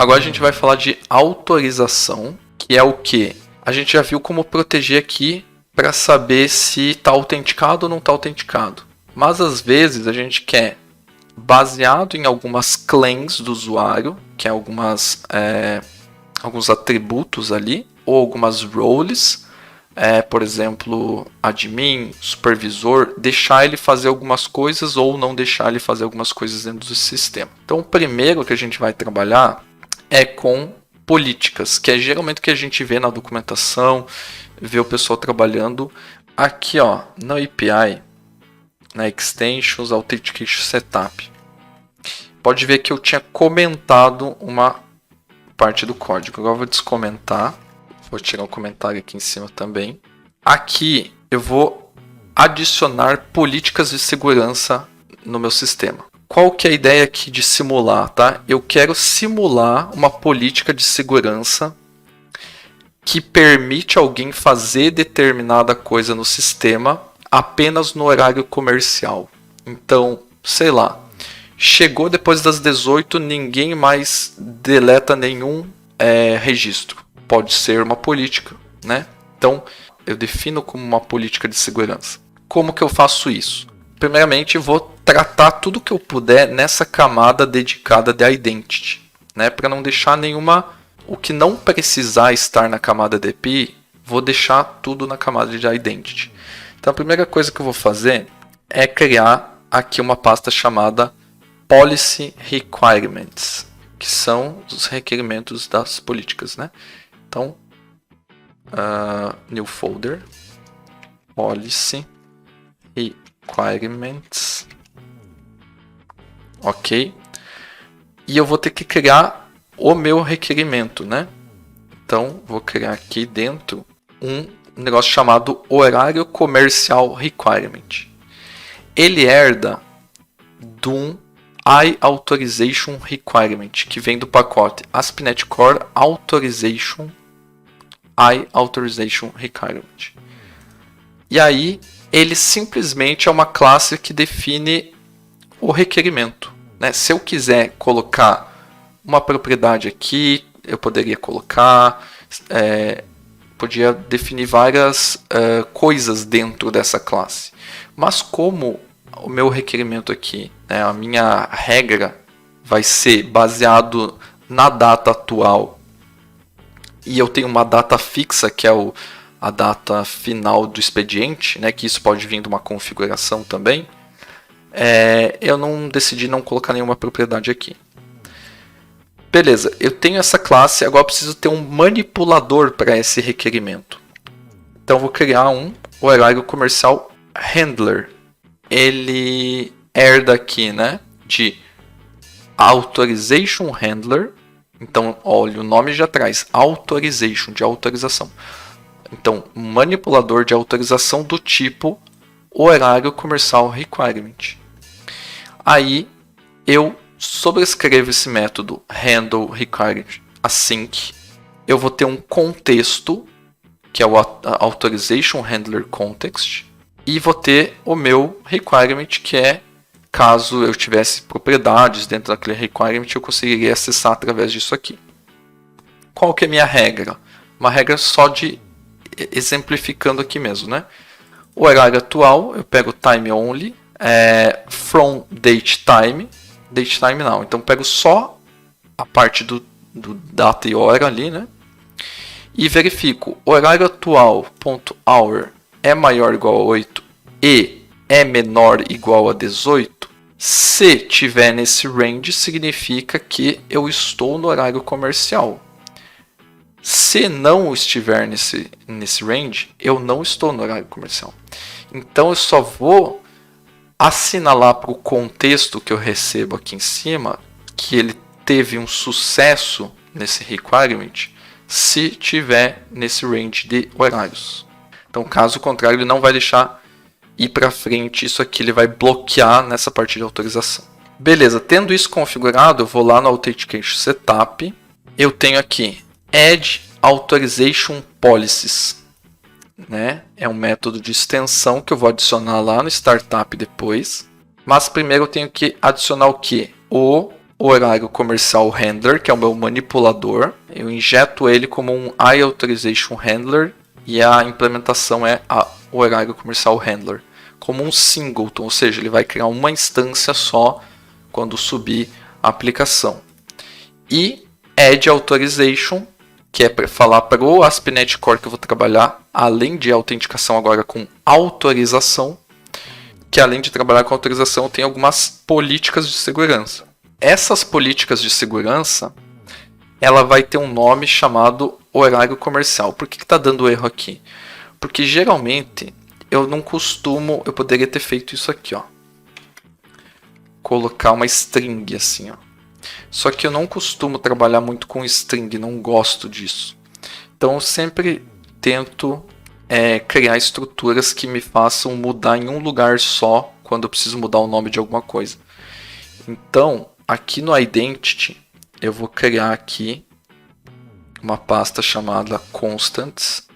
Agora a gente vai falar de autorização, que é o que? A gente já viu como proteger aqui para saber se está autenticado ou não está autenticado. Mas às vezes a gente quer, baseado em algumas claims do usuário, que é alguns atributos ali, ou algumas roles, por exemplo, admin, supervisor, deixar ele fazer algumas coisas ou não deixar ele fazer algumas coisas dentro do sistema. Então o primeiro que a gente vai trabalhar é com políticas, que é geralmente o que a gente vê na documentação, vê o pessoal trabalhando aqui, ó, na API, na Extensions Authentication Setup. Pode ver que eu tinha comentado uma parte do código. Agora eu vou descomentar. Vou tirar o comentário aqui em cima também. Aqui eu vou adicionar políticas de segurança no meu sistema. Qual que é a ideia aqui de simular, tá? Eu quero simular uma política de segurança que permite alguém fazer determinada coisa no sistema apenas no horário comercial. Então, sei lá, chegou depois das 18, ninguém mais deleta nenhum registro. Pode ser uma política, né? Então, eu defino como uma política de segurança. Como que eu faço isso? Primeiramente, vou tratar tudo que eu puder nessa camada dedicada de Identity, né? Para não deixar nenhuma... O que não precisar estar na camada de API, vou deixar tudo na camada de Identity. Então, a primeira coisa que eu vou fazer é criar aqui uma pasta chamada Policy Requirements, que são os requerimentos das políticas, né? Então, new folder, Policy Requirements, ok? E eu vou ter que criar o meu requerimento, né? Então, vou criar aqui dentro um negócio chamado Horário Comercial Requirement. Ele herda de um iAutorization Requirement, que vem do pacote ASP.NET Core Authorization iAutorization Requirement. E aí, ele simplesmente é uma classe que define o requerimento, né? Se eu quiser colocar uma propriedade aqui, eu poderia colocar, podia definir várias coisas dentro dessa classe. Mas como o meu requerimento aqui, né, a minha regra vai ser baseado na data atual e eu tenho uma data fixa, que é a data final do expediente, né, que isso pode vir de uma configuração também, eu decidi não colocar nenhuma propriedade aqui. Beleza, eu tenho essa classe, agora eu preciso ter um manipulador para esse requerimento. Então eu vou criar um horário comercial handler. Ele herda aqui, né, de authorization handler. Então, olha, o nome já traz authorization, de autorização. Então, manipulador de autorização do tipo horário comercial requirement. Aí eu sobrescrevo esse método handle requirement async. Eu vou ter um contexto, que é o authorization handler context, e vou ter o meu requirement, que é caso eu tivesse propriedades dentro daquele requirement, eu conseguiria acessar através disso aqui. Qual que é a minha regra? Uma regra só de exemplificando aqui mesmo, né? O horário atual, eu pego time only, from date time não, então eu pego só a parte do data e hora ali, né? E verifico, horário atual.hour é maior ou igual a 8 e é menor ou igual a 18, se tiver nesse range, significa que eu estou no horário comercial. Se não estiver nesse range, eu não estou no horário comercial. Então eu só vou assinalar para o contexto que eu recebo aqui em cima que ele teve um sucesso nesse requirement se tiver nesse range de horários. Então, caso contrário, ele não vai deixar ir para frente, isso aqui ele vai bloquear nessa parte de autorização. Beleza, tendo isso configurado, eu vou lá no Authentication Setup, eu tenho aqui Add Authorization Policies, né? É um método de extensão que eu vou adicionar lá no Startup depois, mas primeiro eu tenho que adicionar o que? O horário comercial handler, que é o meu manipulador. Eu injeto ele como um iAutorization handler e a implementação é o horário comercial handler, como um singleton, ou seja, ele vai criar uma instância só quando subir a aplicação. E add authorization, que é para falar para o ASP.NET Core que eu vou trabalhar, além de autenticação agora com autorização, que além de trabalhar com autorização tem algumas políticas de segurança. Essas políticas de segurança, ela vai ter um nome chamado horário comercial. Por que está dando erro aqui? Porque geralmente eu não costumo, eu poderia ter feito isso aqui, ó. Colocar uma string assim, ó. Só que eu não costumo trabalhar muito com string, não gosto disso. Então eu sempre tento criar estruturas que me façam mudar em um lugar só quando eu preciso mudar o nome de alguma coisa. Então, aqui no Identity, eu vou criar aqui uma pasta chamada Constants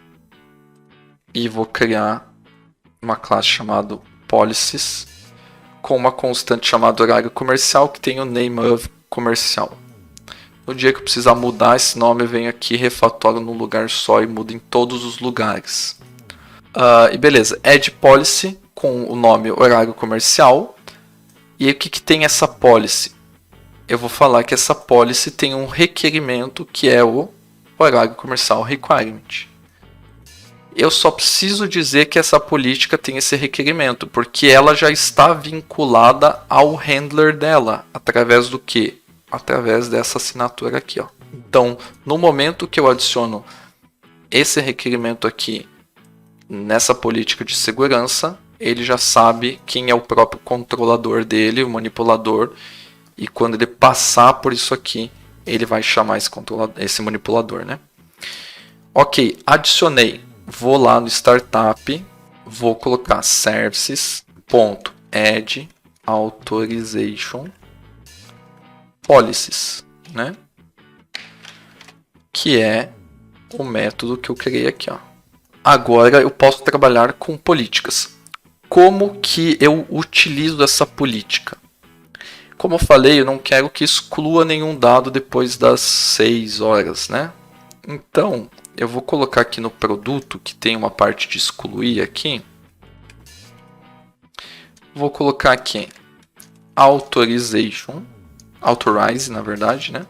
e vou criar uma classe chamada Policies com uma constante chamada horário comercial que tem o name of comercial. No dia que eu precisar mudar esse nome, eu venho aqui, refatório num lugar só e mudo em todos os lugares. E beleza, add policy com o nome horário comercial. E aí, o que tem essa policy? Eu vou falar que essa policy tem um requerimento que é o horário comercial requirement. Eu só preciso dizer que essa política tem esse requerimento, porque ela já está vinculada ao handler dela. Através do quê? Através dessa assinatura aqui, ó. Então, no momento que eu adiciono esse requerimento aqui nessa política de segurança, ele já sabe quem é o próprio controlador dele, o manipulador, e quando ele passar por isso aqui, ele vai chamar esse manipulador, né? Ok, adicionei. Vou lá no Startup, vou colocar services.add authorization policies, né? Que é o método que eu criei aqui, ó. Agora eu posso trabalhar com políticas. Como que eu utilizo essa política? Como eu falei, eu não quero que exclua nenhum dado depois das 6 horas, né? Então, eu vou colocar aqui no produto, que tem uma parte de excluir aqui. Vou colocar aqui authorization, authorize na verdade, né?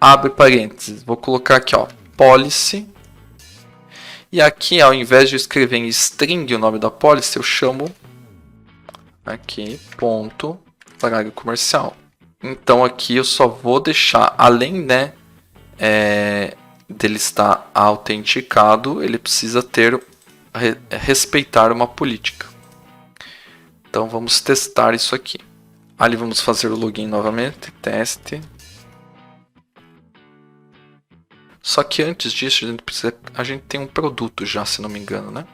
Abre parênteses, vou colocar aqui, ó, policy. E aqui, ao invés de escrever em string o nome da policy, eu chamo aqui ponto horário comercial. Então aqui eu só vou deixar, além, né, dele estar autenticado, ele precisa respeitar uma política. Então vamos testar isso aqui. Ali vamos fazer o login novamente, teste. Só que antes disso a gente tem um produto já, se não me engano, né?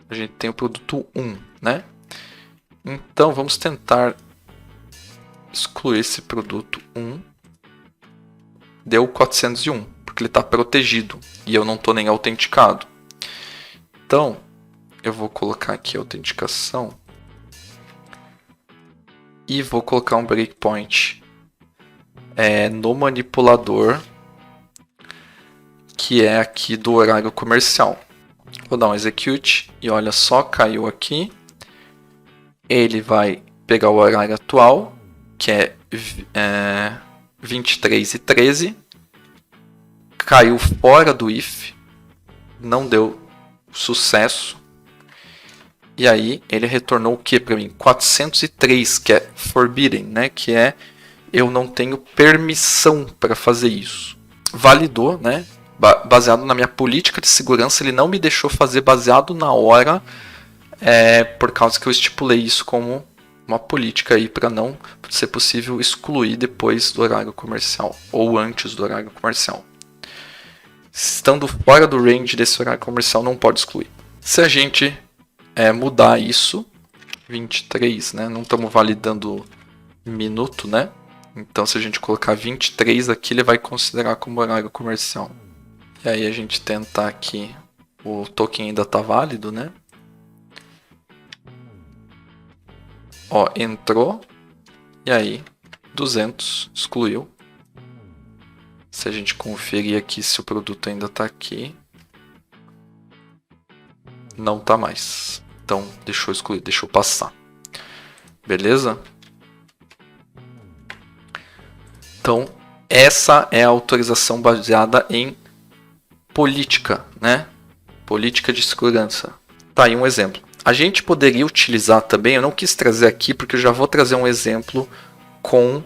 A gente tem o produto 1, né? Então vamos tentar excluir esse produto 1. Deu 401, porque ele está protegido e eu não estou nem autenticado. Então eu vou colocar aqui a autenticação e vou colocar um breakpoint no manipulador, que é aqui do horário comercial. Vou dar um execute e olha só, caiu aqui. Ele vai pegar o horário atual, que é 23h13. Caiu fora do if, não deu sucesso. E aí ele retornou o que para mim? 403, que é forbidden, né? Que é eu não tenho permissão para fazer isso. Validou, né? Baseado na minha política de segurança, ele não me deixou fazer baseado na hora, por causa que eu estipulei isso como uma política aí para não ser possível excluir depois do horário comercial ou antes do horário comercial. Estando fora do range desse horário comercial, não pode excluir. Se a gente mudar isso, 23, né? Não estamos validando minuto, né? Então se a gente colocar 23 aqui, ele vai considerar como horário comercial. E aí a gente tentar aqui, o token ainda está válido, né? Ó, entrou, E aí, 200, excluiu. Se a gente conferir aqui se o produto ainda está aqui, não está mais. Então, deixa eu excluir, deixa eu passar. Beleza? Então, essa é a autorização baseada em política, né? Política de segurança. Tá aí um exemplo. A gente poderia utilizar também, eu não quis trazer aqui porque eu já vou trazer um exemplo com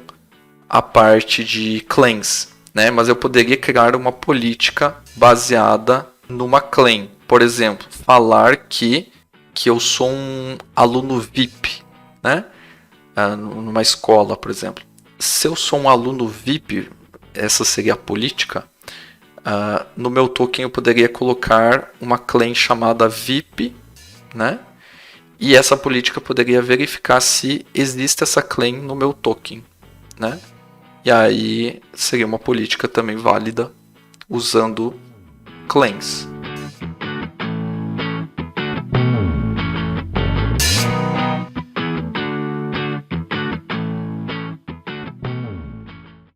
a parte de claims, né? Mas eu poderia criar uma política baseada numa claim. Por exemplo, falar que eu sou um aluno VIP, né? Numa escola, por exemplo. Se eu sou um aluno VIP, essa seria a política. No meu token eu poderia colocar uma claim chamada VIP, né? E essa política poderia verificar se existe essa claim no meu token, né? E aí seria uma política também válida usando claims.